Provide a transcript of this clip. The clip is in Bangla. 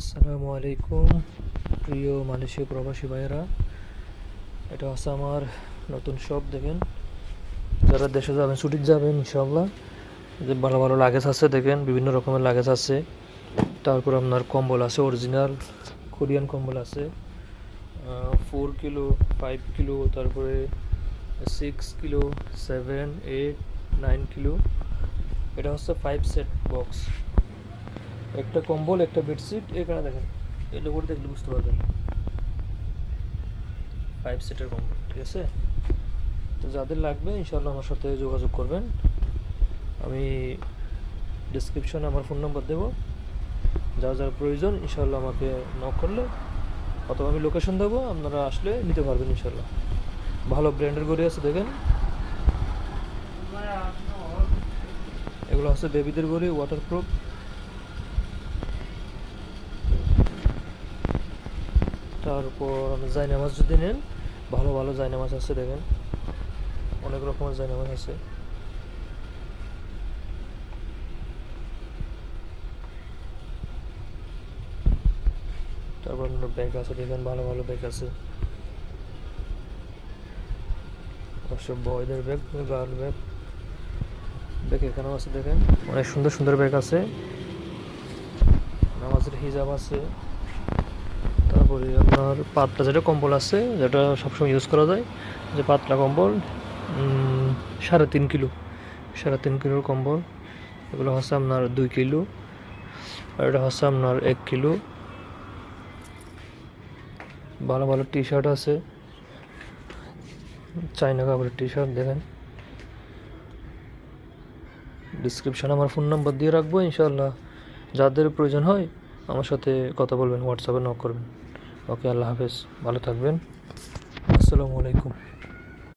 আসসালামু আলাইকুম প্রিয় মালয়েশীয় প্রবাসী ভাইয়েরা। এটা হচ্ছে আমার নতুন শপ। দেখেন, যারা দেশে যাবেন, ছুটিতে যাবেন ইনশাআল্লাহ, যে ভালো ভালো লাগেজ আছে। দেখেন, বিভিন্ন রকমের লাগেজ আছে। তারপর আপনার কম্বল আছে, অরিজিনাল কোরিয়ান কম্বল আছে 4 কিলো, 5 কিলো, তারপরে 6 কিলো, 7, 8, 9 কিলো। এটা হচ্ছে 5 সেট বক্স। একটা কম্বল, একটা বেডশিট। এখানে দেখেন, এগুলো করে দেখলে বুঝতে পারবেন 5 সেটের কম্বল। ঠিক আছে, তো যাদের লাগবে ইনশাল্লাহ আমার সাথে যোগাযোগ করবেন। আমি ডিসক্রিপশনে আমার ফোন নাম্বার দেবো। যার যার প্রয়োজন ইনশাল্লাহ আমাকে নক করলে, অথবা আমি লোকেশন দেবো, আপনারা আসলে নিতে পারবেন ইনশাল্লাহ। ভালো ব্র্যান্ডের গড়ি আছে। দেখেন, এগুলো হচ্ছে বেবিদের গড়ি, ওয়াটারপ্রুফ। তারপর জায়নামাজ যদি নেন, ভালো ভালো জায়নামাজ আছে। দেখেন, অনেক রকমের জায়নামাজ আছে। তারপর আপনার ব্যাগ আছে। দেখেন, ভালো ভালো ব্যাগ আছে। অবশ্য বয়দের ব্যাগ, গার্ল ব্যাগ। ব্যাগ এখানেও আছে। দেখেন, অনেক সুন্দর সুন্দর ব্যাগ আছে। নামাজের হিজাব আছে। তারপরে আপনার পাতলা যেটা কম্বল আছে, যেটা সবসময় ইউজ করা যায়, যে পাতলা কম্বল 3.5 কিলো, 3.5 কিলোর কম্বল। এগুলো হচ্ছে আপনার 2 কিলো, আর এটা হচ্ছে আপনার 1 কিলো। ভালো ভালো টি শার্ট আছে, চাইনা কাপড়ের টি শার্ট। দেখেন, ডিসক্রিপশানে আমার ফোন নাম্বার দিয়ে রাখবো। ইনশাআল্লাহ যাদের প্রয়োজন হয় আমার সাথে কথা বলবেন, হোয়াটসঅ্যাপে নক করবেন। ওকে, আল্লাহ হাফেজ, ভালো থাকবেন। আসসালামু আলাইকুম।